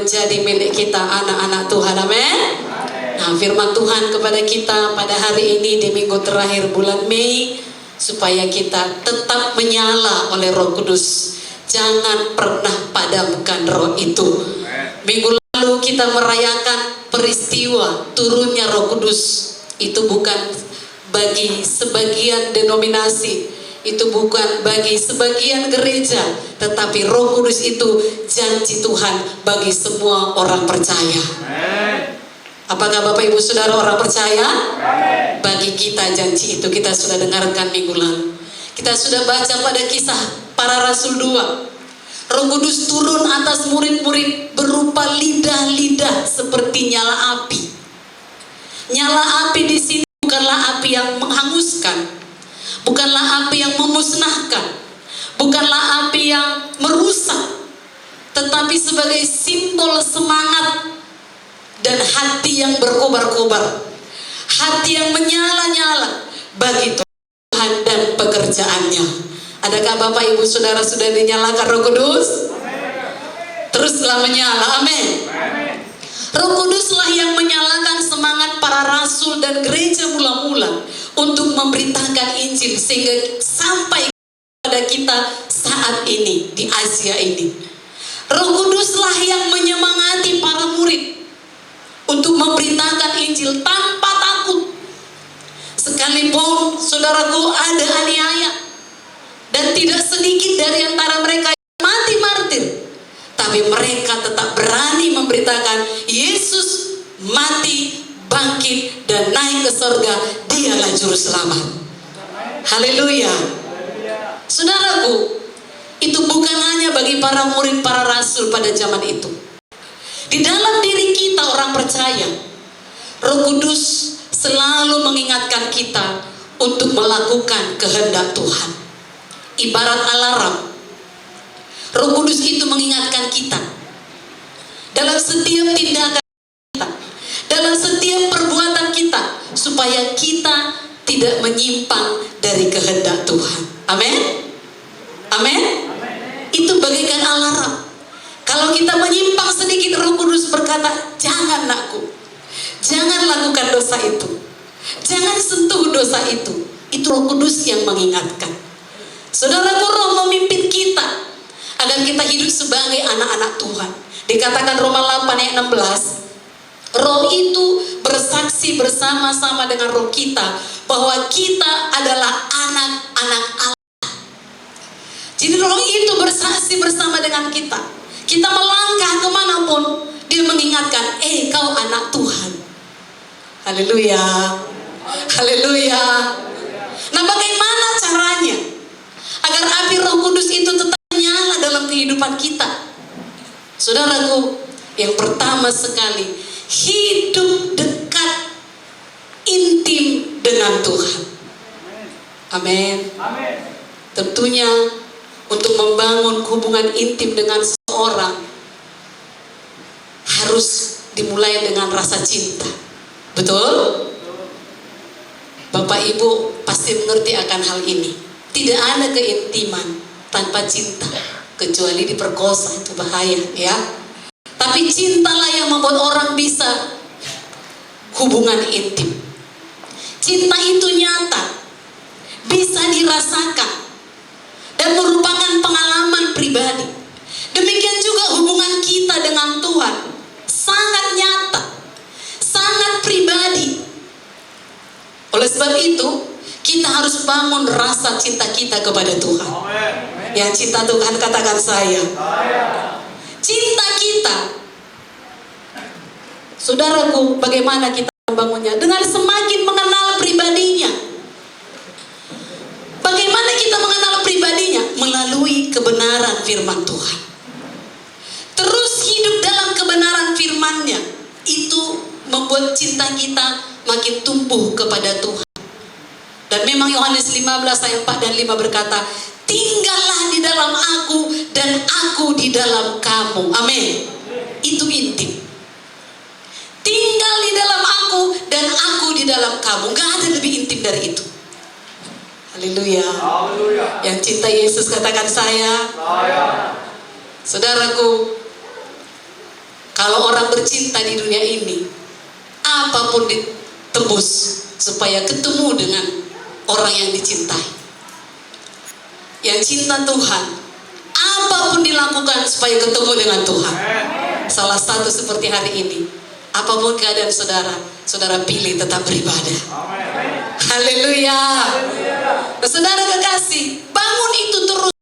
menjadi milik kita anak-anak Tuhan. Amin. Nah, firman Tuhan kepada kita pada hari ini di minggu terakhir bulan Mei, supaya kita tetap menyala oleh Roh Kudus. Jangan pernah padamkan roh itu. Minggu lalu kita merayakan peristiwa turunnya Roh Kudus. Itu bukan bagi sebagian denominasi, itu bukan bagi sebagian gereja, tetapi Roh Kudus itu janji Tuhan bagi semua orang percaya. Apakah Bapak Ibu Saudara orang percaya? Bagi kita janji itu kita sudah dengarkan minggu lalu. Kita sudah baca pada kisah para rasul 2. Roh Kudus turun atas murid-murid berupa lidah-lidah seperti nyala api. Nyala api di sini bukanlah api yang menghanguskan, bukanlah api yang memusnahkan, bukanlah api yang merusak, tetapi sebagai simbol semangat dan hati yang berkobar-kobar, hati yang menyala-nyala bagi Tuhan dan pekerjaannya. Adakah Bapak Ibu Saudara sudah dinyalakan Roh Kudus? Teruslah menyala, amin. Roh Kuduslah yang menyalakan semangat para rasul dan gereja mula-mula untuk memberitakan Injil sehingga sampai pada kita saat ini di Asia ini. Roh Kuduslah yang menyemangati para murid untuk memberitakan Injil tanpa takut. Sekalipun saudaraku ada aniaya dan tidak sedikit dari antara mereka yang mati martir, tapi mereka tetap berani memberitakan Yesus mati, bangkit, dan naik ke surga. Dialah juru selamat. Haleluya. Saudaraku, itu bukan hanya bagi para murid, para rasul pada zaman itu. Di dalam diri kita orang percaya, Roh Kudus selalu mengingatkan kita untuk melakukan kehendak Tuhan. Ibarat alarm, Roh Kudus itu mengingatkan kita dalam setiap tindakan kita, dalam setiap perbuatan kita, supaya kita tidak menyimpang dari kehendak Tuhan. Amin. Amin. Itu bagaikan alarm. Kalau kita menyimpang sedikit, Roh Kudus berkata, jangan nakku, jangan lakukan dosa itu, jangan sentuh dosa itu. Itu Roh Kudus yang mengingatkan. Saudaraku, Roh memimpin kita agar kita hidup sebagai anak-anak Tuhan. Dikatakan Roma 8 ayat 16, Roh itu bersaksi bersama-sama dengan roh kita bahwa kita adalah anak-anak Allah. Jadi roh itu bersaksi bersama dengan kita. Kita melangkah kemanapun, dia mengingatkan, kau anak Tuhan. Haleluya. Haleluya. Nah, bagaimana caranya agar api Roh Kudus itu tetap menyala dalam kehidupan kita? Saudaraku, yang pertama sekali, hidup dekat, intim dengan Tuhan. Amin. Tentunya untuk membangun hubungan intim dengan seseorang harus dimulai dengan rasa cinta. Betul? Bapak Ibu pasti mengerti akan hal ini. Tidak ada keintiman tanpa cinta, kecuali diperkosa, itu bahaya ya. Tapi cintalah yang membuat orang bisa hubungan intim. Cinta itu nyata, bisa dirasakan, dan merupakan pengalaman pribadi. Demikian juga hubungan kita dengan Tuhan, sangat nyata, sangat pribadi. Oleh sebab itu, kita harus bangun rasa cinta kita kepada Tuhan. Yang cinta Tuhan katakan saya. Cinta kita, saudaraku, bagaimana kita membangunnya? Dengan semakin mengenal pribadinya. Bagaimana kita mengenal pribadinya? Melalui kebenaran firman Tuhan. Terus hidup dalam kebenaran firman-Nya. Itu membuat cinta kita makin tumbuh kepada Tuhan. Dan memang Yohanes 15 ayat 4 dan 5 berkata, tinggallah di dalam aku dan aku di dalam kamu. Amin. Itu intim. Tinggal di dalam aku dan aku di dalam kamu. Gak ada lebih intim dari itu. Haleluya. Yang cinta Yesus katakan saya. Saudaraku, Kalau orang bercinta di dunia ini, apapun ditembus supaya ketemu dengan orang yang dicintai. Yang cinta Tuhan, apapun dilakukan supaya ketemu dengan Tuhan. Salah satu seperti hari ini, apapun keadaan saudara, saudara pilih tetap beribadah. Haleluya. Saudara kekasih, bangun itu terus.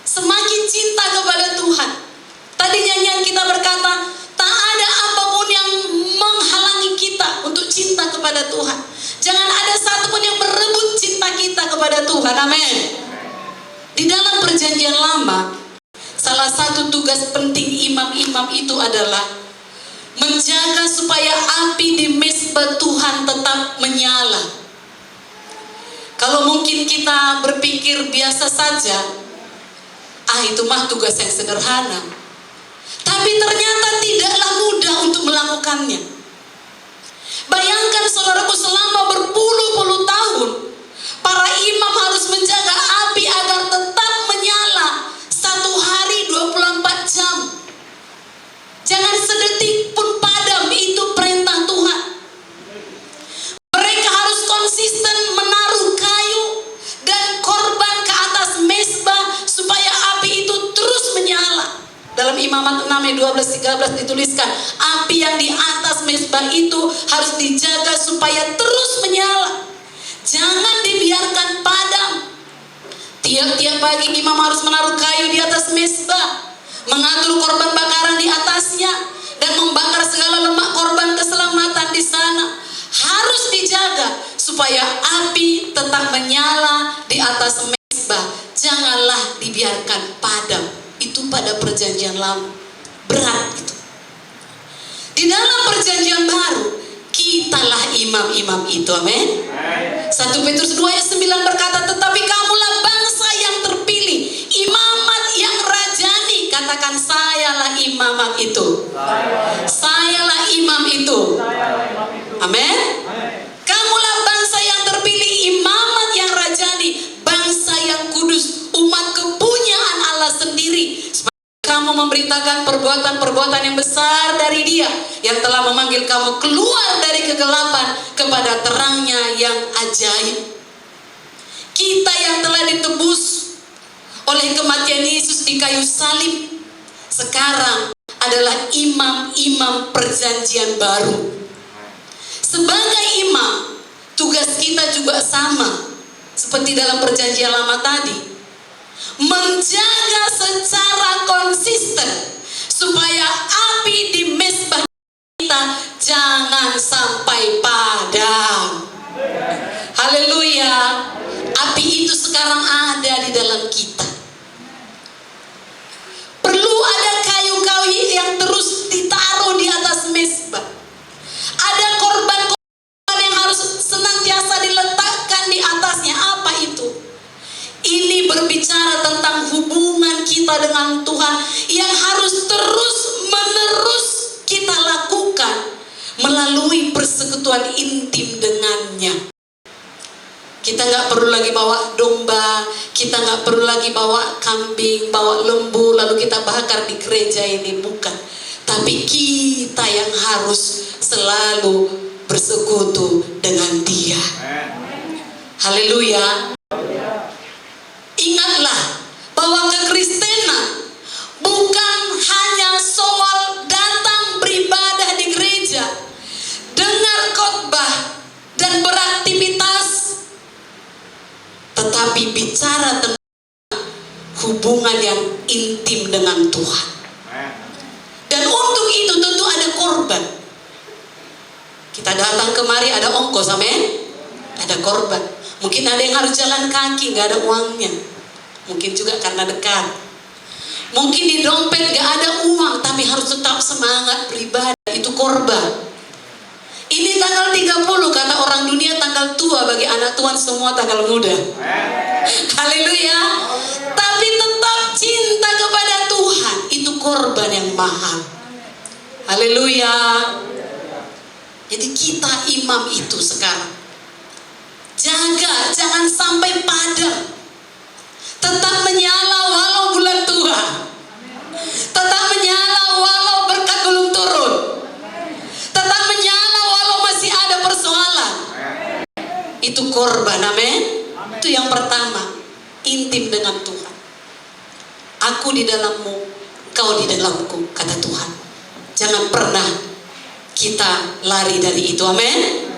Semakin cinta kepada Tuhan. Tadi nyanyian kita berkata, tak ada apapun yang menghalangi kita untuk cinta kepada Tuhan. Jangan ada satupun yang merebut cinta kita kepada Tuhan. Amin. Di dalam perjanjian lama, salah satu tugas penting imam-imam itu adalah menjaga supaya api di mezbah Tuhan tetap menyala. Kalau mungkin kita berpikir biasa saja, itu mah tugas yang sederhana. Tapi ternyata tidaklah mudah untuk melakukannya. Bayangkan saudaraku, selama berpuluh-puluh tahun, para imam harus menjaga api agar tetap menyala 1 hari 24 jam. Jangan sedetik pun padam, itu perintah Tuhan. Mereka harus konsisten menaruh kayu dan korban ke atas mezbah supaya api itu terus menyala. Dalam Imamat 6 ayat 12-13 dituliskan, api yang di atas mezbah itu harus dijaga supaya terus menyala. Jangan dibiarkan padam. Tiap-tiap pagi imam harus menaruh kayu di atas mezbah, mengatur korban bakaran di atasnya, dan membakar segala lemak korban keselamatan di sana. Harus dijaga supaya api tetap menyala di atas mezbah. Janganlah dibiarkan padam. Itu pada perjanjian lama. Berat itu. Di dalam perjanjian baru, kitalah imam-imam itu. Amin. 1 Petrus 2 ayat 9 berkata, tetapi kamulah bangsa yang terpilih, imamat yang rajani. Katakan, sayalah imamat itu. Sayalah imam itu. Amin. Kamulah bangsa yang terpilih, imamat yang rajani, bangsa yang kudus, umat kepunyaan Allah sendiri. Supaya kamu memberitakan perbuatan-perbuatan yang besar dari Dia yang telah memanggil kamu keluar dari kegelapan kepada terangnya yang ajaib. Kita yang telah ditebus oleh kematian Yesus di kayu salib, sekarang adalah imam-imam perjanjian baru. Sebagai imam, tugas kita juga sama seperti dalam perjanjian lama tadi, menjaga secara konsisten supaya api di mezbah kita jangan sampai padam. Haleluya. Api itu sekarang ada di dalam kita. Perlu ada kayu-kayu yang terus ditaruh di atas mezbah. Ada korban-korban yang harus senantiasa diletakkan di atasnya. Apa itu? Ini berbicara tentang hubungan kita dengan Tuhan yang harus terus-menerus kita lakukan melalui persekutuan intim dengannya. Kita nggak perlu lagi bawa domba, kita nggak perlu lagi bawa kambing, bawa lembu, lalu kita bakar di gereja ini, bukan. Tapi kita yang harus selalu bersekutu dengan Dia. Haleluya. Ingatlah bahwa kekristenan bukan hanya soal datang beribadah di gereja, dengar khotbah dan beraktivitas, tetapi bicara tentang hubungan yang intim dengan Tuhan. Dan untuk itu tentu ada korban. Kita datang kemari ada ongkos, amin. Ada korban. Mungkin ada yang harus jalan kaki, gak ada uangnya. Mungkin juga karena dekat. Mungkin di dompet gak ada uang, tapi harus tetap semangat beribadah. Itu korban. Ini tanggal 30 kata orang dunia tanggal tua, bagi anak Tuhan semua tanggal muda. Haleluya. Tapi tetap cinta kepada Tuhan, itu korban yang mahal. Haleluya. Jadi kita imam itu sekarang, jaga jangan sampai padam. Tetap menyala walau bulan tua. Tetap menyala walau berkat belum turun. Tetap menyala walau masih ada persoalan. Itu korban, amin. Itu yang pertama, intim dengan Tuhan. Aku di dalammu, kau di dalamku, kata Tuhan. Jangan pernah kita lari dari itu, amin.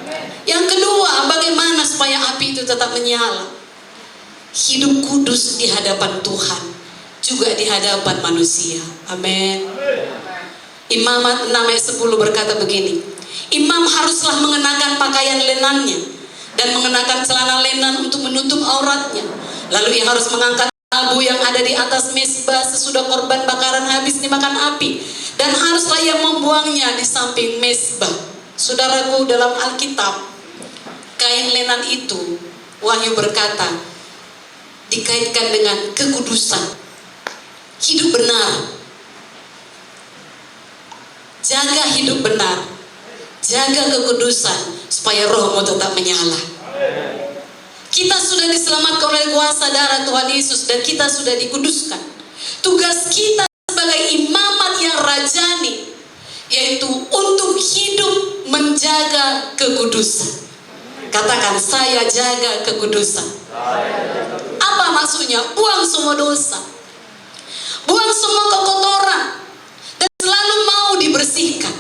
Yang kedua, bagaimana supaya api itu tetap menyala? Hidup kudus di hadapan Tuhan, juga di hadapan manusia, amin. Imamat 6 ayat 10 berkata begini, imam haruslah mengenakan pakaian lenannya dan mengenakan celana lenan untuk menutup auratnya. Lalu ia harus mengangkat abu yang ada di atas mezbah sesudah korban bakaran habis dimakan api, dan haruslah ia membuangnya di samping mezbah. Saudaraku, dalam Alkitab, kain lenan itu, Wahyu berkata, dikaitkan dengan kekudusan, hidup benar. Jaga hidup benar, jaga kekudusan, supaya rohmu tetap menyala. Kita sudah diselamatkan oleh kuasa darah Tuhan Yesus, dan kita sudah dikuduskan. Tugas kita sebagai imamat yang rajani, yaitu untuk hidup menjaga kekudusan. Katakan, saya jaga kekudusan. Apa maksudnya? Buang semua dosa, buang semua kekotoran, dan selalu mau dibersihkan.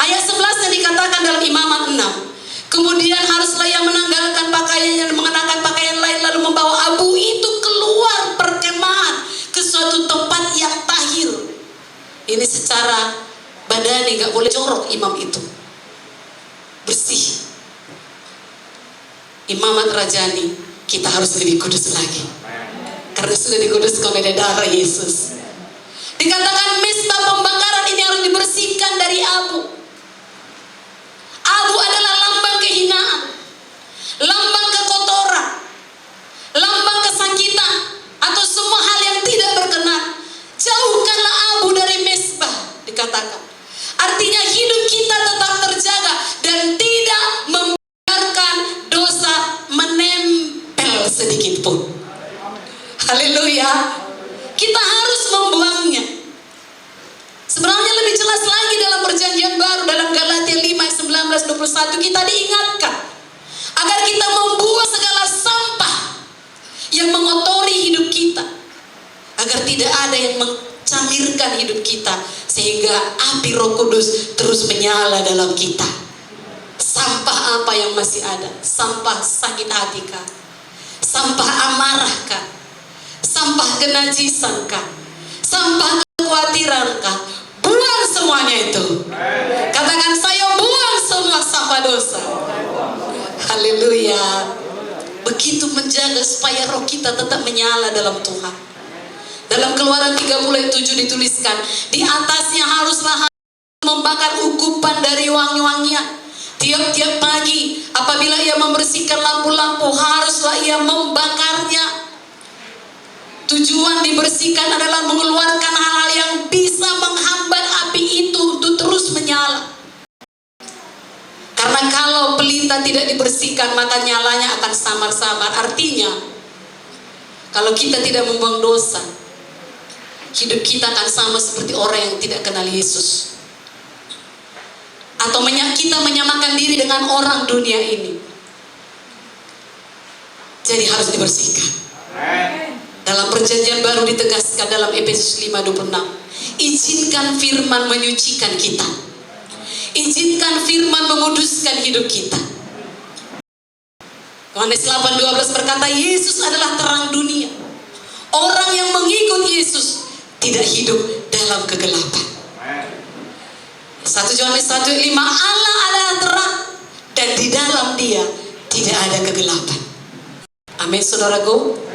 Ayat 11 yang dikatakan dalam Imamat 6, kemudian haruslah ia menanggalkan pakaiannya dan mengenakan pakaian lain, lalu membawa abu itu keluar perkemahan ke suatu tempat yang tahir. Ini secara badani, gak boleh jorok imam itu, bersih. Imamat rajani, kita harus lebih kudus lagi, karena sudah dikuduskan oleh darah Yesus. Dikatakan mezbah pembakaran ini harus dibersihkan dari abu. Abu adalah lambang kehinaan, lambang kekotoran, lambang kesakitan, atau semua hal yang tidak berkenan. Jauhkanlah abu dari mezbah, dikatakan. Artinya hidup kita tetap terjaga dan tidak membiarkan dosa menempel sedikit pun. Haleluya. Kita harus membuangnya. Sebenarnya lebih jelas lagi dalam perjanjian baru, dalam Galatia 5 ayat 19-21, kita diingatkan agar kita membuang segala sampah yang mengotori hidup kita, agar tidak ada yang mencamirkan hidup kita, sehingga api Roh Kudus terus menyala dalam kita. Sampah apa yang masih ada? Sampah sakit hati kah? Sampah amarah kah? Sampah kenajisan kah? Sampah kekhawatiran kah? Buang semuanya itu. Katakan, saya buang semua sampah dosa. Haleluya. Begitu menjaga supaya roh kita tetap menyala dalam Tuhan. Dalam Keluaran 30 ayat 7 dituliskan, di atasnya haruslah membakar ukupan dari wangi-wangian. Tiap-tiap pagi apabila ia membersihkan lampu-lampu, haruslah ia membakarnya. Tujuan dibersihkan adalah mengeluarkan hal-hal yang bisa menghambat api itu untuk terus menyala. Karena kalau pelita tidak dibersihkan, maka nyalanya akan samar-samar. Artinya, kalau kita tidak membuang dosa, hidup kita akan sama seperti orang yang tidak kenal Yesus. Atau kita menyamakan diri dengan orang dunia ini. Jadi harus dibersihkan. Dalam perjanjian baru ditegaskan dalam Efesus 5:26, izinkan firman menyucikan kita, izinkan firman menguduskan hidup kita. Yohanes 8:12 berkata, Yesus adalah terang dunia. Orang yang mengikut Yesus tidak hidup dalam kegelapan. 1 Yohanes 1:5, Allah adalah terang dan di dalam dia tidak ada kegelapan. Amin, saudaraku.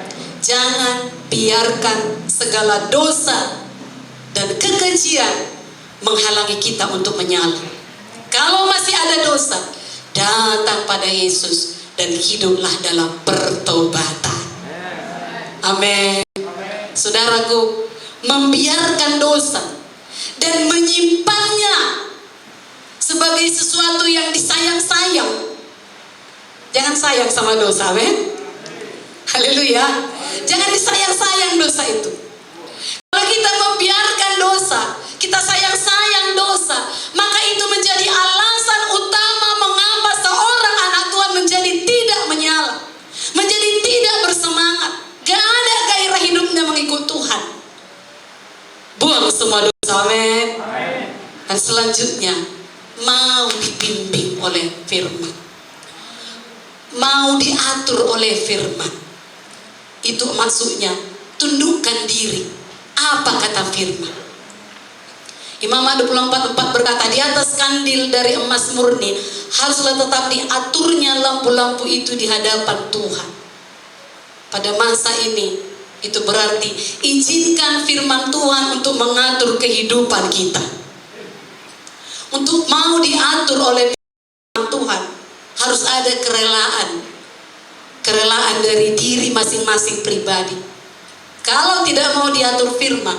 Jangan biarkan segala dosa dan kekejian menghalangi kita untuk menyala. Kalau masih ada dosa, datang pada Yesus dan hiduplah dalam pertobatan. Amin. Saudaraku, membiarkan dosa dan menyimpannya sebagai sesuatu yang disayang-sayang. Jangan sayang sama dosa, amin. Haleluya. Jangan disayang-sayang dosa itu. Kalau kita membiarkan dosa, kita sayang-sayang Dan selanjutnya, mau dibimbing oleh firman, mau diatur oleh firman. Itu maksudnya, tundukkan diri. Apa kata firman? Imamat 24:4 berkata, di atas kandil dari emas murni haruslah tetap diaturnya lampu-lampu itu di hadapan Tuhan. Pada masa ini, itu berarti izinkan firman Tuhan untuk mengatur kehidupan kita. Untuk mau diatur oleh firman Tuhan, harus ada kerelaan. Kerelaan dari diri masing-masing pribadi. Kalau tidak mau diatur firman,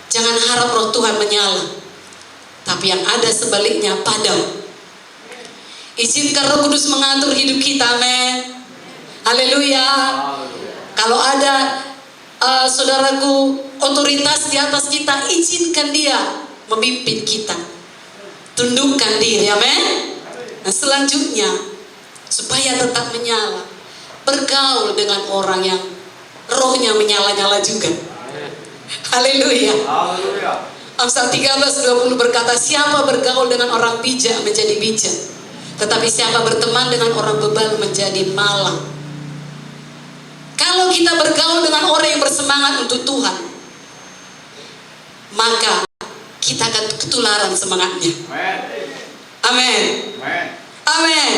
jangan harap roh Tuhan menyala. Tapi yang ada sebaliknya, padam. Izinkan Roh Kudus mengatur hidup kita, amin. Haleluya. Kalau ada saudaraku otoritas di atas kita, izinkan dia memimpin kita. Tundukkan diri, amin. Nah, selanjutnya, supaya tetap menyala, bergaul dengan orang yang rohnya menyala-nyala juga. Haleluya. Amsal 13:20 berkata, siapa bergaul dengan orang bijak menjadi bijak, tetapi siapa berteman dengan orang bebal menjadi malang. Kalau kita bergaul dengan orang yang bersemangat untuk Tuhan, maka kita akan ketularan semangatnya. Amin. Amin.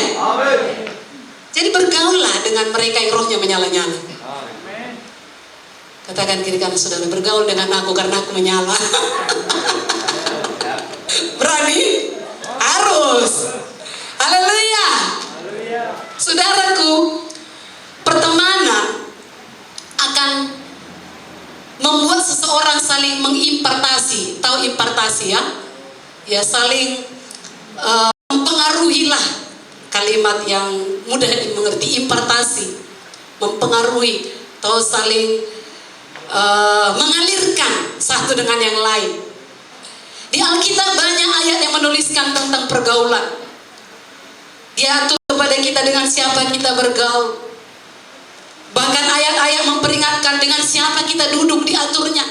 Jadi bergaullah dengan mereka yang rohnya menyala-nyala. Katakan kiri kanan saudara, bergaul dengan aku karena aku menyala. Berani? Harus. Haleluya. Saudaraku, pertemanan akan membuat seseorang saling mengimpartasi. Tahu impartasi ya? Ya, saling mempengaruhilah, kalimat yang mudah dimengerti, impartasi, mempengaruhi atau saling mengalirkan satu dengan yang lain. Di Alkitab banyak ayat yang menuliskan tentang pergaulan. Dia atur kepada kita dengan siapa kita bergaul. Bahkan ayat-ayat memperingatkan dengan siapa kita duduk, diaturnya.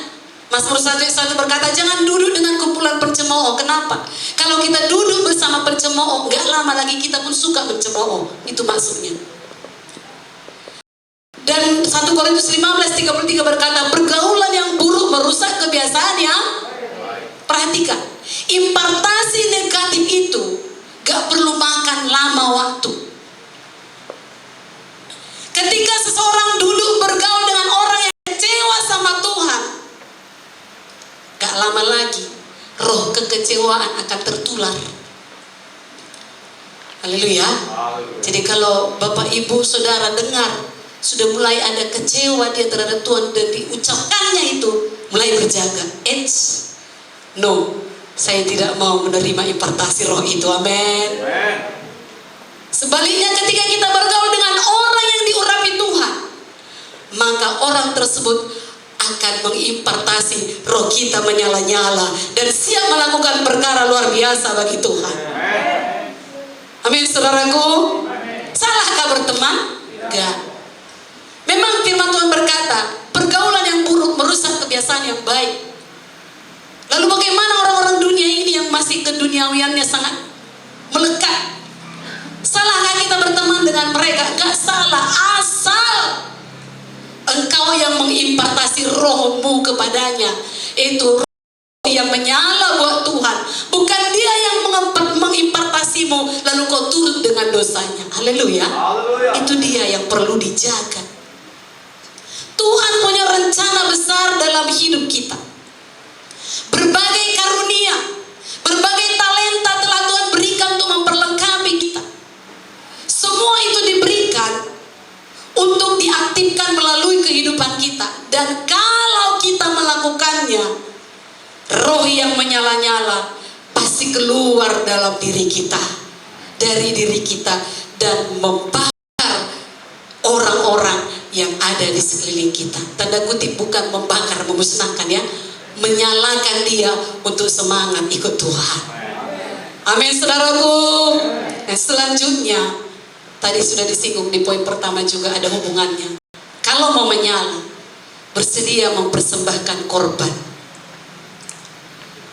Mazmur 1:1 berkata, jangan duduk dengan kumpulan pencemooh. Kenapa? Kalau kita duduk bersama pencemooh, gak lama lagi kita pun suka mencemooh. Itu maksudnya. Dan 1 Korintus 15:33 berkata, pergaulan yang buruk merusak kebiasaan yang perhatikan. Impartasi negatif itu gak perlu makan lama waktu. Ketika seseorang duduk bergaul dengan orang yang kecewa sama Tuhan, gak lama lagi roh kekecewaan akan tertular. Haleluya. Jadi kalau Bapak Ibu Saudara dengar sudah mulai ada kecewa dia terhadap Tuhan dan diucapkannya itu, mulai berjaga. No, saya tidak mau menerima impartasi roh itu. Amin. Sebaliknya, ketika kita bergaul dengan orang yang diurapi Tuhan, maka orang tersebut akan mengimpartasi roh kita menyala-nyala dan siap melakukan perkara luar biasa bagi Tuhan. Amin, saudaraku. Salahkah berteman? Enggak. Memang firman Tuhan berkata, pergaulan yang buruk merusak kebiasaan yang baik. Lalu bagaimana orang-orang dunia ini yang masih keduniawiannya sangat melekat? Salahkah kita berteman dengan mereka? Gak salah, asal engkau yang mengimpartasi rohmu kepadanya. Itu roh yang menyala buat Tuhan, bukan dia yang mengimpartasimu lalu kau turut dengan dosanya. Haleluya. Itu dia yang perlu dijaga. Tuhan punya rencana besar dalam hidup kita. Berbagai karunia, berbagai talenta telah Tuhan berikan untuk memperlengkapi kita. Semua itu diberikan untuk diaktifkan melalui kehidupan kita. Dan kalau kita melakukannya, roh yang menyala-nyala pasti keluar dalam diri kita, dari diri kita, dan membakar orang-orang yang ada di sekeliling kita. Tanda kutip, bukan membakar, memusnahkan ya, menyalakan dia untuk semangat ikut Tuhan. Amin, saudaraku. Dan selanjutnya, tadi sudah disinggung di poin pertama juga ada hubungannya. Kalau mau menyala, bersedia mempersembahkan korban.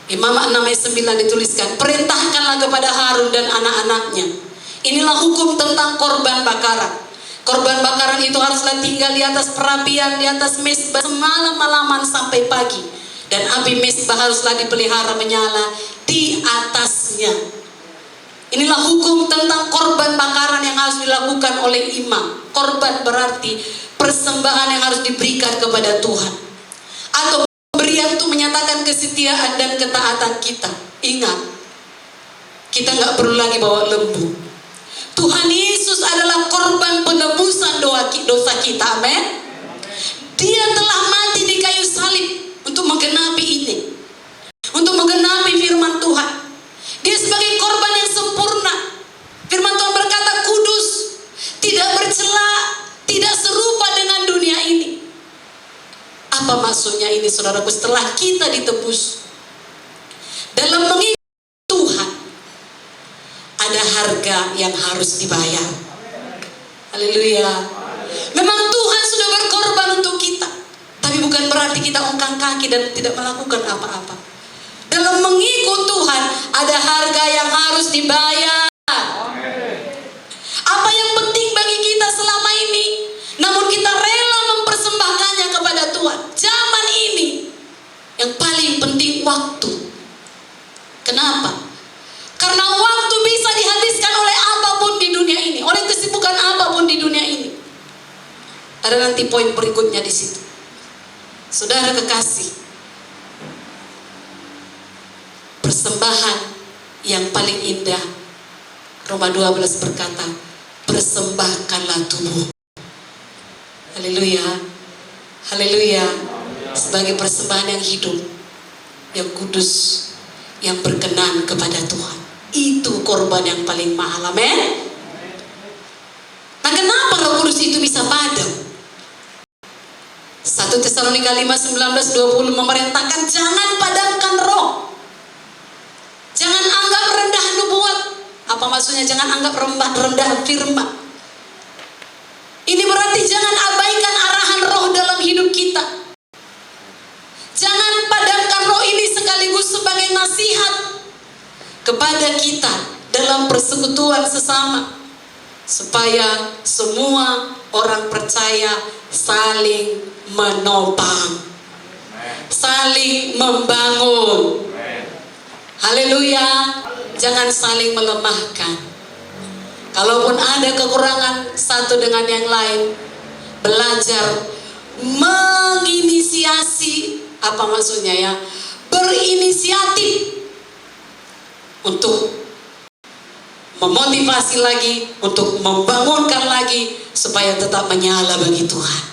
Imam 6 ayat 9 dituliskan, perintahkanlah kepada Harun dan anak-anaknya. Inilah hukum tentang korban bakaran. Korban bakaran itu haruslah tinggal di atas perapian, di atas mezbah semalam-malaman sampai pagi. Dan api mezbah haruslah dipelihara menyala di atasnya. Inilah hukum tentang korban bakaran yang harus dilakukan oleh imam. Korban berarti persembahan yang harus diberikan kepada Tuhan, atau pemberian untuk menyatakan kesetiaan dan ketaatan kita. Ingat, kita nggak perlu lagi bawa lembu. Tuhan Yesus adalah korban penebusan dosa kita. Amin. Dia telah mati di kayu salib untuk menggenapi ini, untuk menggenapi firman Tuhan. Dia sebagai korban yang sempurna. Firman Tuhan berkata kudus, tidak bercela, tidak serupa dengan dunia ini. Apa maksudnya ini, saudaraku? Setelah kita ditebus, dalam mengikuti Tuhan, ada harga yang harus dibayar. Haleluya. Memang Tuhan sudah berkorban untuk kita, tapi bukan berarti kita ongkang kaki dan tidak melakukan apa-apa. Dalam mengikut Tuhan, ada harga yang harus dibayar. Apa yang penting bagi kita selama ini, namun kita rela mempersembahkannya kepada Tuhan. Zaman ini yang paling penting waktu. Kenapa? Karena waktu bisa dihabiskan oleh apapun di dunia ini, oleh kesibukan apapun di dunia ini. Ada nanti poin berikutnya di situ. Saudara kekasih, persembahan yang paling indah, Roma 12 berkata, persembahkanlah tubuh. Haleluya. Haleluya. Sebagai persembahan yang hidup, yang kudus, yang berkenan kepada Tuhan. Itu korban yang paling mahal. Amin. Nah, kenapa Roh Kudus itu bisa padam? 1 Tesalonika 5:19-20 memerintahkan jangan padamkan roh. Jangan anggap rendah nubuat. Apa maksudnya jangan anggap rendah firman? Ini berarti jangan abaikan arahan roh dalam hidup kita. Jangan padamkan roh ini sekaligus sebagai nasihat kepada kita dalam persekutuan sesama, supaya semua orang percaya saling menopang, saling membangun. Haleluya. Jangan saling melemahkan. Kalaupun ada kekurangan satu dengan yang lain, belajar menginisiasi. Apa maksudnya ya? Berinisiatif untuk memotivasi lagi, untuk membangunkan lagi, supaya tetap menyala bagi Tuhan.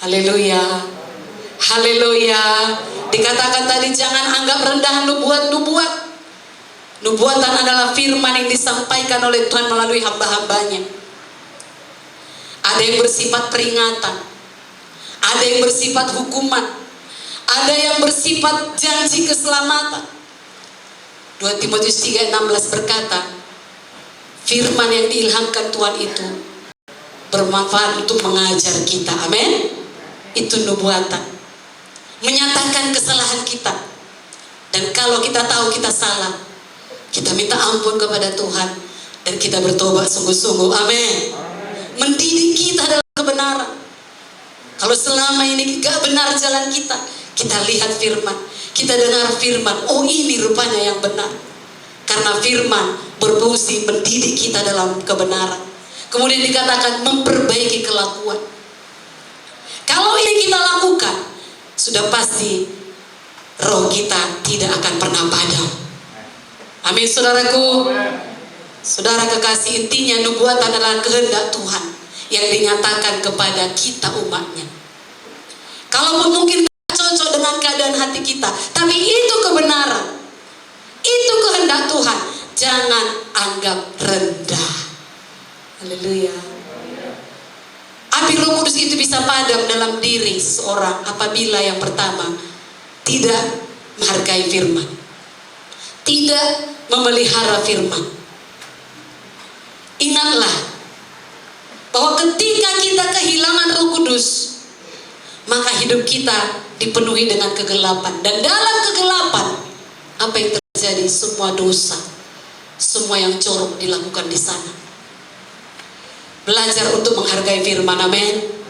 Haleluya. Haleluya. Dikatakan tadi jangan anggap rendah nubuat-nubuat. Nubuatan adalah firman yang disampaikan oleh Tuhan melalui hamba-hambanya. Ada yang bersifat peringatan, ada yang bersifat hukuman, ada yang bersifat janji keselamatan. 2 Timotius 3:16 berkata, firman yang diilhamkan Tuhan itu bermanfaat untuk mengajar kita. Amin. Itu nubuatan, menyatakan kesalahan kita. Dan kalau kita tahu kita salah, kita minta ampun kepada Tuhan dan kita bertobat sungguh-sungguh. Amin. Mendidik kita dalam kebenaran. Kalau selama ini gak benar jalan kita, kita lihat firman, kita dengar firman, oh ini rupanya yang benar. Karena firman berfungsi mendidik kita dalam kebenaran. Kemudian dikatakan memperbaiki kelakuan. Kalau ini kita lakukan, sudah pasti roh kita tidak akan pernah padam. Amin, saudaraku. Saudara kekasih, intinya nubuatan adalah kehendak Tuhan yang dinyatakan kepada kita umatnya. Kalaupun mungkin tidak cocok dengan keadaan hati kita, tapi itu kebenaran, itu kehendak Tuhan. Jangan anggap rendah. Haleluya. Api Roh Kudus itu bisa padam dalam diri seseorang apabila yang pertama tidak menghargai firman, tidak memelihara firman. Ingatlah bahwa ketika kita kehilangan Roh Kudus, maka hidup kita dipenuhi dengan kegelapan. Dan dalam kegelapan Apa yang terjadi? Semua dosa, semua yang jorok dilakukan di sana. Belajar untuk menghargai firman, amin.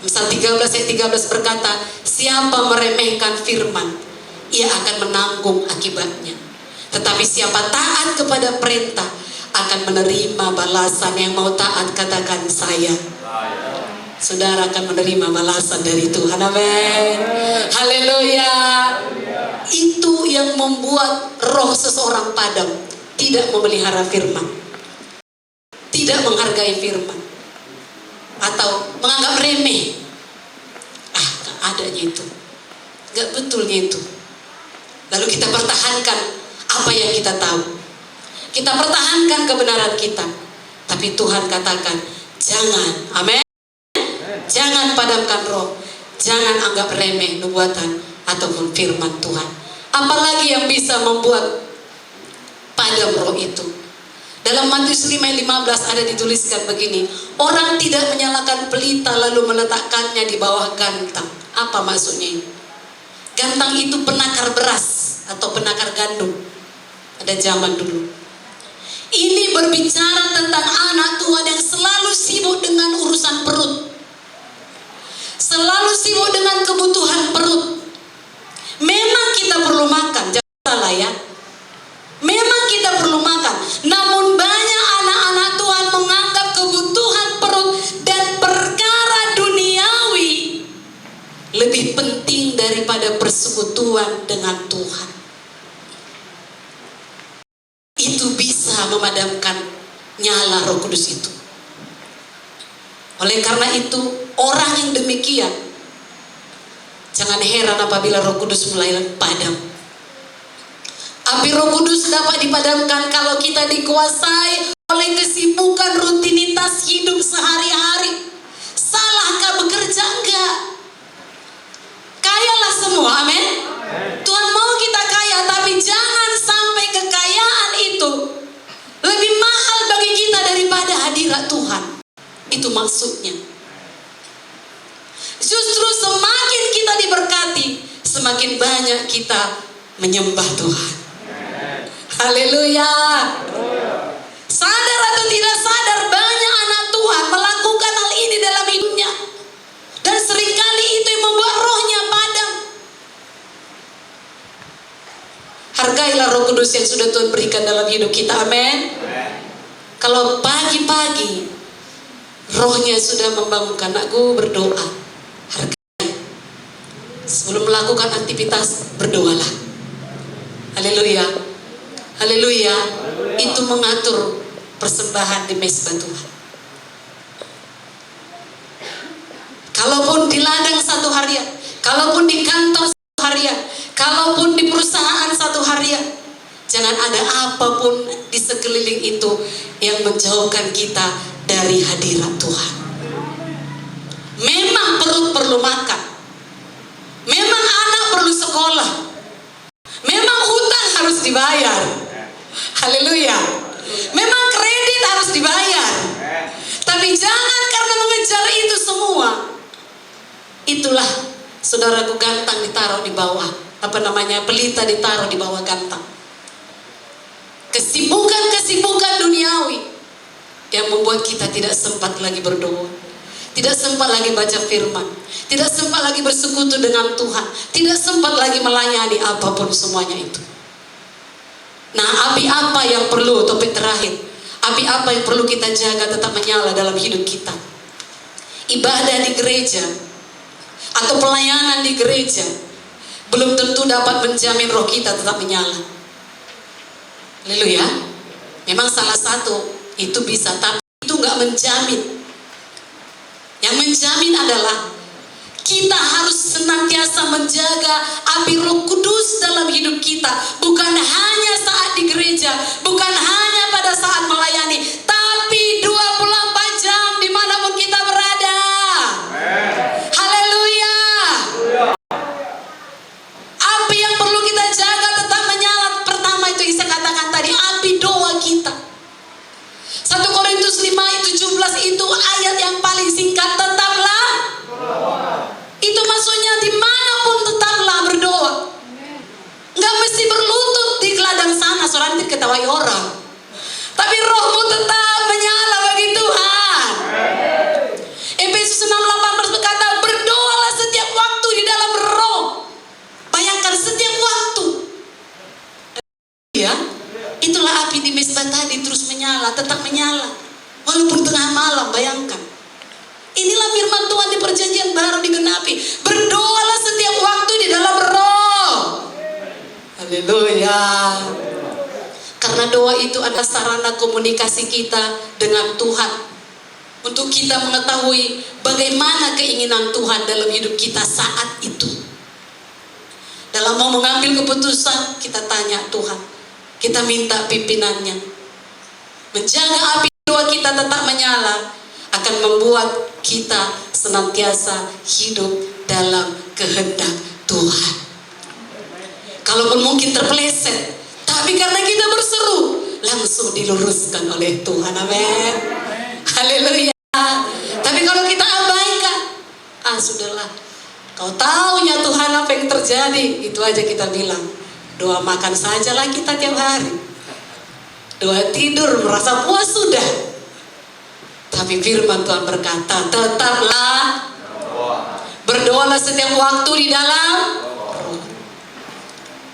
Misal 13 ayat 13 berkata, siapa meremehkan firman, ia akan menanggung akibatnya. Tetapi siapa taat kepada perintah akan menerima balasan. Yang mau taat katakan saya. Saudara akan menerima balasan dari Tuhan, amin. Haleluya. Itu yang membuat roh seseorang padam, tidak memelihara firman, tidak menghargai firman, atau menganggap remeh. Gak adanya itu, gak betulnya itu. Lalu kita pertahankan apa yang kita tahu, kita pertahankan kebenaran kita. Tapi Tuhan katakan jangan, amin. Jangan padamkan roh, jangan anggap remeh nubuatan ataupun firman Tuhan. Apalagi yang bisa membuat padam roh itu. Dalam Matius 5 ayat 15 ada dituliskan begini, orang tidak menyalakan pelita lalu meletakkannya di bawah gantang. Apa maksudnya ini? Gantang itu penakar beras atau penakar gandum. Ada zaman dulu. Ini berbicara tentang anak Tuhan yang selalu sibuk dengan urusan perut, selalu sibuk dengan kebutuhan perut. Memang kita perlu makan, jangan salah ya. Memang kita perlu makan. Namun banyak anak-anak Tuhan menganggap kebutuhan perut dan perkara duniawi lebih penting daripada persekutuan dengan Tuhan. Itu bisa memadamkan nyala Roh Kudus itu. Oleh karena itu, orang yang demikian, jangan heran apabila Roh Kudus mulai padam. Api Roh Kudus dapat dipadamkan kalau kita dikuasai oleh kesibukan rutinitas hidup sehari-hari. Salahkah bekerja? Enggak. Kayalah semua, amin. Tuhan mau kita kaya, tapi jangan sampai kekayaan itu lebih mahal bagi kita daripada hadirat Tuhan. Itu maksudnya. Justru semakin kita diberkati, semakin banyak kita menyembah Tuhan. Haleluya. Sadar atau tidak sadar, banyak anak Tuhan melakukan hal ini dalam hidupnya, dan seringkali itu yang membuat rohnya padam. Hargailah Roh Kudus yang sudah Tuhan berikan dalam hidup kita, amin. Kalau pagi-pagi rohnya sudah membangunkan, anakku berdoa, hargai. Sebelum melakukan aktivitas, berdoalah. Haleluya. Haleluya. Itu mengatur persembahan di mezbah Tuhan. Kalaupun di ladang satu harian, kalaupun di kantor satu harian, kalaupun di perusahaan satu harian, jangan ada apapun di sekeliling itu yang menjauhkan kita dari hadirat Tuhan. Memang perut perlu makan, memang anak perlu sekolah, memang hutang harus dibayar. Haleluya. Memang kredit harus dibayar. Tapi jangan karena mengejar itu semua. Itulah saudaraku, gantang ditaruh di bawah, pelita ditaruh di bawah gantang. Kesibukan duniawi yang membuat kita tidak sempat lagi berdoa, tidak sempat lagi baca firman, tidak sempat lagi bersekutu dengan Tuhan, tidak sempat lagi melayani apapun semuanya itu. Nah, api apa yang perlu, topik terakhir, api apa yang perlu kita jaga tetap menyala dalam hidup kita? Ibadah di gereja atau pelayanan di gereja belum tentu dapat menjamin roh kita tetap menyala. Haleluya. Memang salah satu itu bisa, tapi itu gak menjamin. Yang menjamin adalah kita harus senantiasa menjaga api Roh Kudus dalam hidup kita. Bukan hanya saat di gereja, bukan hanya pada saat melayani, tapi 24 jam dimanapun kita berada. Haleluya. Api yang perlu kita jaga tetap menyala. Pertama itu saya katakan tadi, api doa kita. 1 Korintus 5 ayat 17 itu ayat yang paling singkat, tetaplah. Itu maksudnya dimanapun tetaplah berdoa. Nggak mesti berlutut, mencederai orang, tapi rohmu tetap menyala bagi Tuhan. Efesus 6:18 berkata, berdoalah setiap waktu di dalam roh. Bayangkan setiap waktu. Ya, itulah api di mesbah tadi terus menyala, tetap menyala. Walaupun tengah malam, bayangkan. Inilah firman Tuhan di perjanjian baru digenapi. Berdoalah setiap waktu di dalam roh. Haleluya. Karena doa itu adalah sarana komunikasi kita dengan Tuhan. Untuk kita mengetahui bagaimana keinginan Tuhan dalam hidup kita saat itu. Dalam mau mengambil keputusan, kita tanya Tuhan. Kita minta pimpinannya. Menjaga api doa kita tetap menyala akan membuat kita senantiasa hidup dalam kehendak Tuhan. Kalaupun mungkin terpeleset, tapi karena kita berseru, langsung diluruskan oleh Tuhan. Amin. Haleluya. Tapi kalau kita abaikan, sudahlah. Kau tahunya Tuhan apa yang terjadi, itu aja kita bilang. Doa makan sajalah kita tiap hari. Doa tidur, merasa puas sudah. Tapi firman Tuhan berkata, tetaplah berdoalah setiap waktu di dalam roh.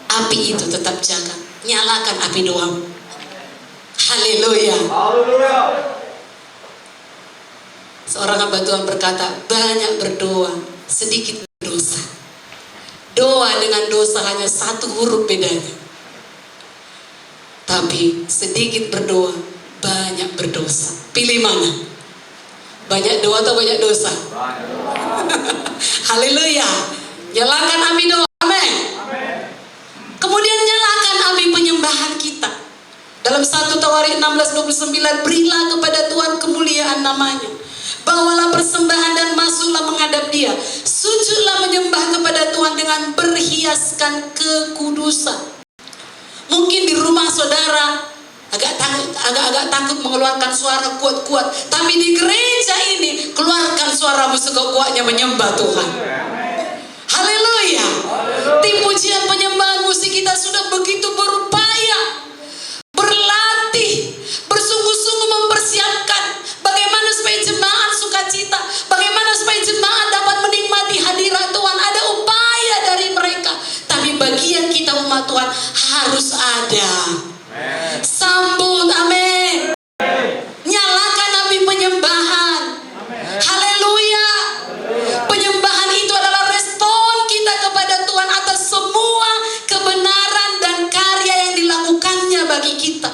Api itu tetap jaga. Nyalakan api doamu. Haleluya. Seorang hamba Tuhan berkata, banyak berdoa, sedikit berdosa. Doa dengan dosa hanya satu huruf bedanya. Tapi sedikit berdoa, banyak berdosa. Pilih mana? Banyak doa atau banyak dosa? Haleluya. Nyalakan api doa. Amin. Kemudian nyalakan api penyembahan kita. Dalam 1 Tawarik 16:29, berilah kepada Tuhan kemuliaan namanya. Bawalah persembahan dan masuklah menghadap Dia. Sujudlah menyembah kepada Tuhan dengan berhiaskan kekudusan. Mungkin di rumah saudara agak takut mengeluarkan suara kuat-kuat, tapi di gereja ini keluarkan suaramu sekuat-kuatnya menyembah Tuhan. Haleluya. Tim pujian penyembahan musik kita sudah begitu berupaya, berlatih, bersungguh-sungguh mempersiapkan bagaimana supaya jemaat sukacita, bagaimana supaya jemaat dapat menikmati hadirat Tuhan. Ada upaya dari mereka, tapi bagian kita umat Tuhan harus ada. Sambut, amin. Nyalakan api penyembahan. Haleluya. Penyembahan itu adalah respon kita kepada Tuhan atas semua kebenaran dan karya yang dilakukannya bagi kita.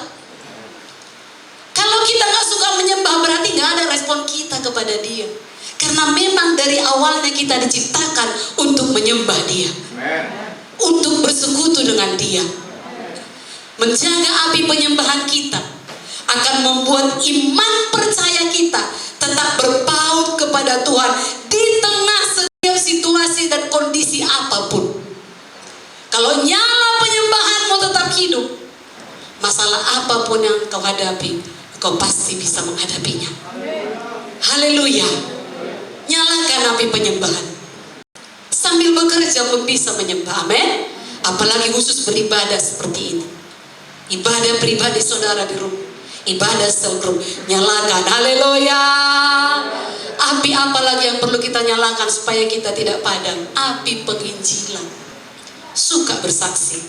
Kalau kita gak suka menyembah, berarti gak ada respon kita kepada Dia. Karena memang dari awalnya kita diciptakan untuk menyembah Dia, untuk bersekutu dengan Dia. Menjaga api penyembahan kita akan membuat iman percaya kita tetap berpaut kepada Tuhan di tengah setiap situasi dan kondisi apapun. Kalau nyala penyembahanmu tetap hidup, masalah apapun yang kau hadapi, kau pasti bisa menghadapinya. Haleluya. Nyalakan api penyembahan. Sambil bekerja pun bisa menyembah. Amin. Apalagi khusus beribadah seperti ini. Ibadah pribadi saudara di rumah, ibadah sel group, nyalakan. Haleluya. Api apa lagi yang perlu kita nyalakan supaya kita tidak padam? Api penginjilan. Suka bersaksi.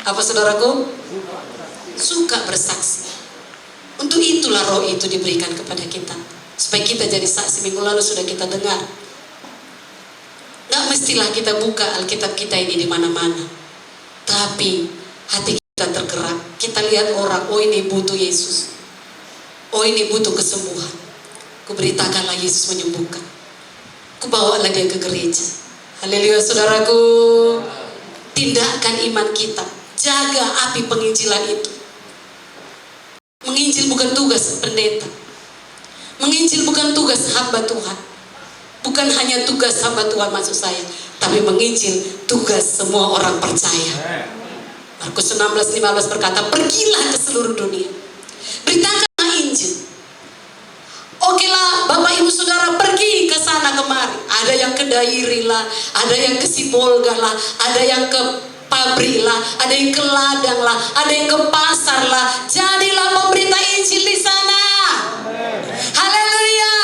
Apa saudaraku? Suka bersaksi. Untuk itulah roh itu diberikan kepada kita, supaya kita jadi saksi. Minggu lalu sudah kita dengar. Gak mestilah kita buka Alkitab kita ini di mana-mana, tapi hati kita tergerak. Kita lihat orang, oh ini butuh Yesus, oh ini butuh kesembuhan. Kuberitakanlah Yesus menyembuhkan. Kubawalah dia ke gereja. Haleluya saudaraku. Tindakan iman kita, jaga api penginjilan itu. Menginjil bukan tugas pendeta, menginjil bukan tugas hamba Tuhan, bukan hanya tugas hamba Tuhan maksud saya, tapi menginjil tugas semua orang percaya. Markus 16:15 berkata, pergilah ke seluruh dunia, beritakanlah Injil. Okelah Bapak Ibu Saudara pergi ke sana kemari. Ada yang ke Dairi lah, ada yang ke Sibolga lah, ada yang ke pabrik lah, ada yang ke ladang lah, ada yang ke pasar lah. Jadilah pemberita Injil di sana. Haleluya.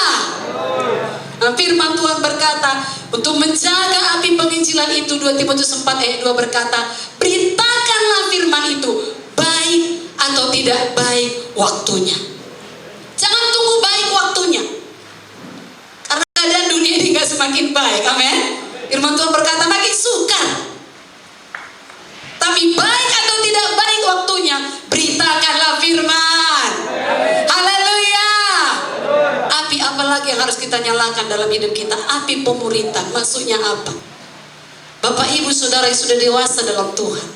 Nah, firman Tuhan berkata, untuk menjaga api penginjilan itu, 2 Timotius 4 ayat 2 berkata, beritakanlah firman itu, baik atau tidak baik waktunya. Jangan tunggu baik waktunya, karena keadaan dunia ini gak semakin baik. Amin. Firman Tuhan berkata makin sukar. Tapi baik atau tidak baik waktunya, beritakanlah firman. Haleluya. Api apa lagi yang harus kita nyalakan dalam hidup kita? Api pemuritan. Maksudnya apa? Bapak ibu saudara yang sudah dewasa dalam Tuhan,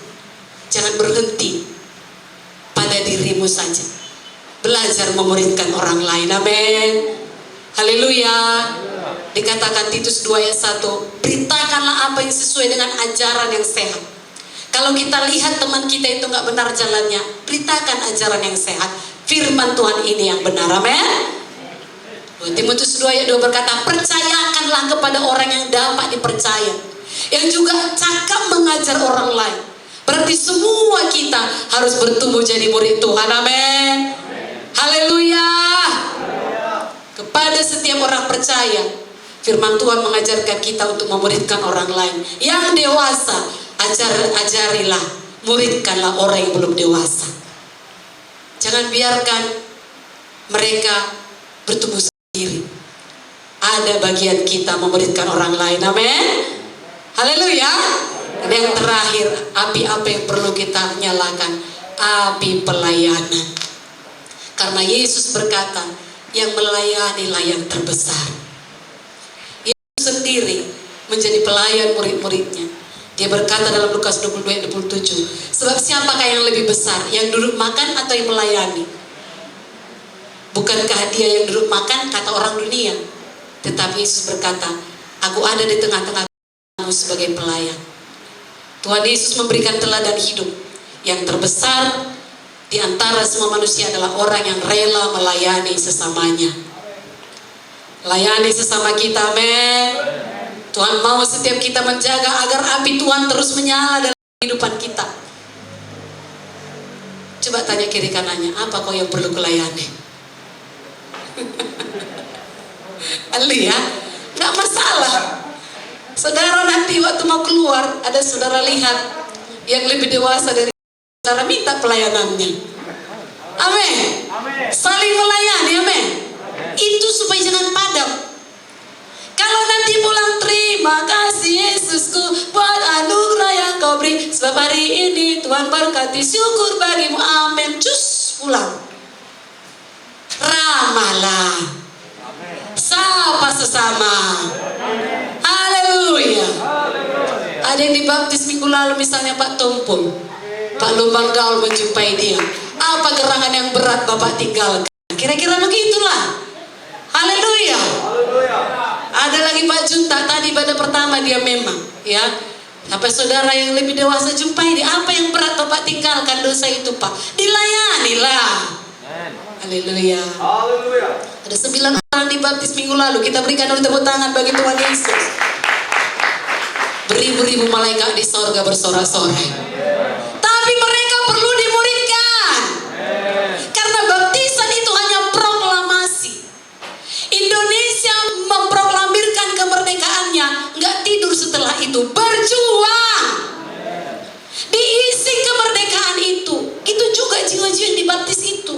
jangan berhenti pada dirimu saja. Belajar memuridkan orang lain. Amin. Haleluya. Dikatakan Titus 2 ayat 1, beritakanlah apa yang sesuai dengan ajaran yang sehat. Kalau kita lihat teman kita itu gak benar jalannya, beritakan ajaran yang sehat. Firman Tuhan ini yang benar. Amin. 2 Timotius 2 ayat 2 berkata, percayakanlah kepada orang yang dapat dipercaya, yang juga cakap mengajar orang lain. Berarti semua kita harus bertumbuh jadi murid Tuhan. Amin. Haleluya. Kepada setiap orang percaya, firman Tuhan mengajarkan kita untuk memuridkan orang lain. Yang dewasa, ajarilah, muridkanlah orang yang belum dewasa. Jangan biarkan mereka bertumbuh sendiri. Ada bagian kita memuridkan orang lain. Amin. Haleluya. Dan yang terakhir, api apa yang perlu kita nyalakan? Api pelayanan. Karena Yesus berkata, yang melayanilah yang terbesar. Yesus sendiri menjadi pelayan murid-muridnya. Dia berkata dalam Lukas 22 ayat 27, sebab siapakah yang lebih besar, yang duduk makan atau yang melayani? Bukankah dia yang duduk makan, kata orang dunia? Tetapi Yesus berkata, aku ada di tengah-tengah kamu sebagai pelayan. Tuhan Yesus memberikan teladan hidup. Yang terbesar di antara semua manusia adalah orang yang rela melayani sesamanya. Layani sesama kita. Amin. Tuhan mau setiap kita menjaga agar api Tuhan terus menyala dalam kehidupan kita. Coba tanya kiri kanannya, apa kau yang perlu kulayani? Ya, gak masalah. Saudara nanti waktu mau keluar, ada saudara lihat yang lebih dewasa dari saudara, minta pelayanannya. Amin. Saling melayani. Amin. Itu supaya jangan padam. Kalau nanti pulang, terima kasih Yesusku buat anugerah yang kau beri, sebab hari ini Tuhan berkati, syukur bagimu. Amin. Cus, pulang. Ramahlah. Sapa sesama. Haleluya. Ada yang dibaptis minggu lalu misalnya Pak Tumpul, Pak Lumbang Gaul menjumpai dia. Apa gerangan yang berat Bapak tinggalkan? Kira-kira begitulah. Haleluya. Ada lagi Pak Junta, tadi pada pertama dia memang ya. Sampai saudara yang lebih dewasa jumpai dia. Apa yang berat Bapak tinggalkan? Dosa itu Pak. Dilayanilah. Haleluya. Ada 9 orang dibaptis minggu lalu. Kita berikan dulu tepuk tangan bagi Tuhan Yesus. Beribu-ribu malaikat di sorga bersorak-sorai. Tapi mereka perlu dimuridkan. Karena baptisan itu hanya proklamasi. Indonesia memproklamirkan kemerdekaannya, nggak tidur setelah itu, berjuang. Diisi kemerdekaan itu juga jiwa-jiwa yang dibaptis itu.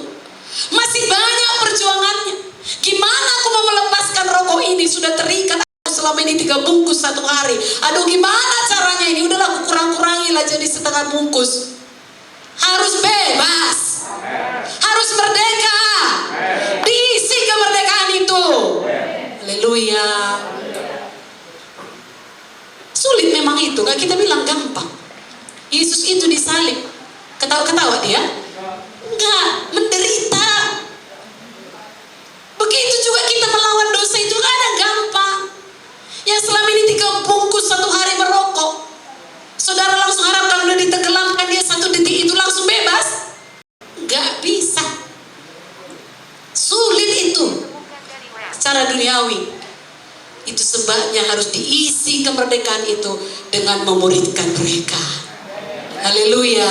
Masih banyak perjuangannya. Gimana aku mau melepaskan rokok ini, sudah terikat selama ini 3 bungkus satu hari. Aduh, gimana caranya ini? Udahlah, aku kurang-kurangi lah jadi setengah bungkus. Harus bebas. Harus merdeka. Diisi kemerdekaan itu. Haleluya. Sulit memang itu, gak kita bilang gampang. Yesus itu disalib, ketawa-ketawa dia? Enggak, menderita. Begitu juga kita melawan dosa itu gak ada gampang. Yang selama ini 3 bungkus satu hari merokok, saudara langsung harap kalau udah ditenggelamkan dia 1 detik itu langsung bebas? Gak bisa. Sulit itu secara duniawi. Itu sebabnya harus diisi kemerdekaan itu dengan memuridkan mereka. Haleluya.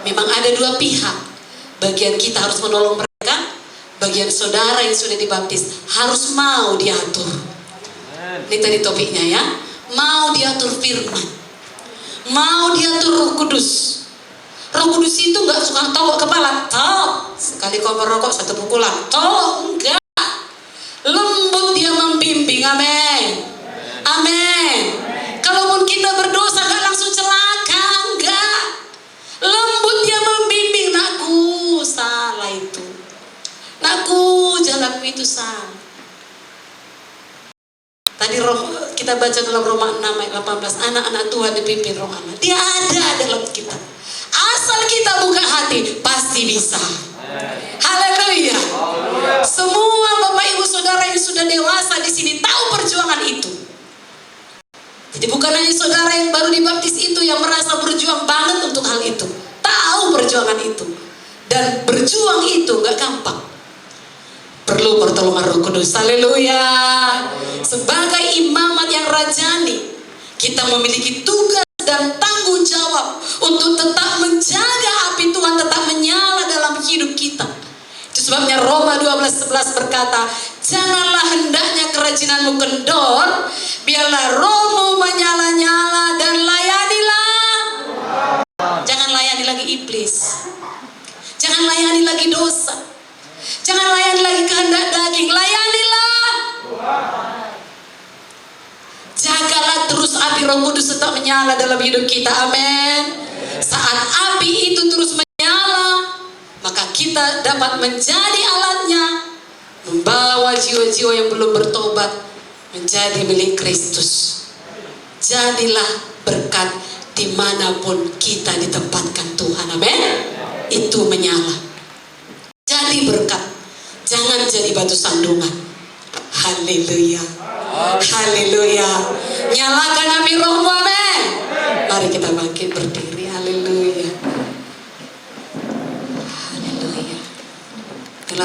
Memang ada dua pihak. Bagian kita harus menolong mereka, bagian saudara yang sudah dibaptis harus mau diatur. Ini tadi topiknya ya. Mau diatur firman, mau diatur Roh Kudus. Roh Kudus itu nggak suka tolak kepala, tok. Sekali kau merokok satu pukulan, tok, enggak. Lembut dia membimbing, amin. Amin. Kalaupun kita berdosa nggak langsung celaka, enggak. Lembut dia membimbing, nakku salah itu, nakku jalanku itu salah. Tadi kita baca dalam Roma 6 ayat 18, anak-anak Tuhan dipimpin Roh Allah. Dia ada dalam kita. Asal kita buka hati, pasti bisa. Haleluya. Semua Bapak Ibu Saudara yang sudah dewasa di sini tahu perjuangan itu. Jadi bukan hanya saudara yang baru dibaptis itu yang merasa berjuang banget untuk hal itu. Tahu perjuangan itu. Dan berjuang itu gak gampang. Perlu pertolongan Roh Kudus. Haleluya. Sebagai imamat yang rajani, kita memiliki tugas dan tanggung jawab untuk tetap menjaga api Tuhan tetap menyala dalam hidup kita. Itu sebabnya Roma 12:11 berkata, janganlah hendaknya kerajinanmu kendor, biarlah rohmu menyala-nyala dan layanilah. Jangan layani lagi iblis. Jangan layani lagi dosa. Jangan layani lagi kehendak daging. Layanilah. Jagalah terus api Roh Kudus tetap menyala dalam hidup kita. Amin. Saat api itu terus menyala, maka kita dapat menjadi alatnya, membawa jiwa-jiwa yang belum bertobat menjadi milik Kristus. Jadilah berkat dimanapun kita ditempatkan Tuhan. Amin. Itu menyala. Jadi berkat, jangan jadi batu sandungan. Haleluya. Haleluya. Nyalakan api Rohmu, amin. Mari kita bangkit berdiri.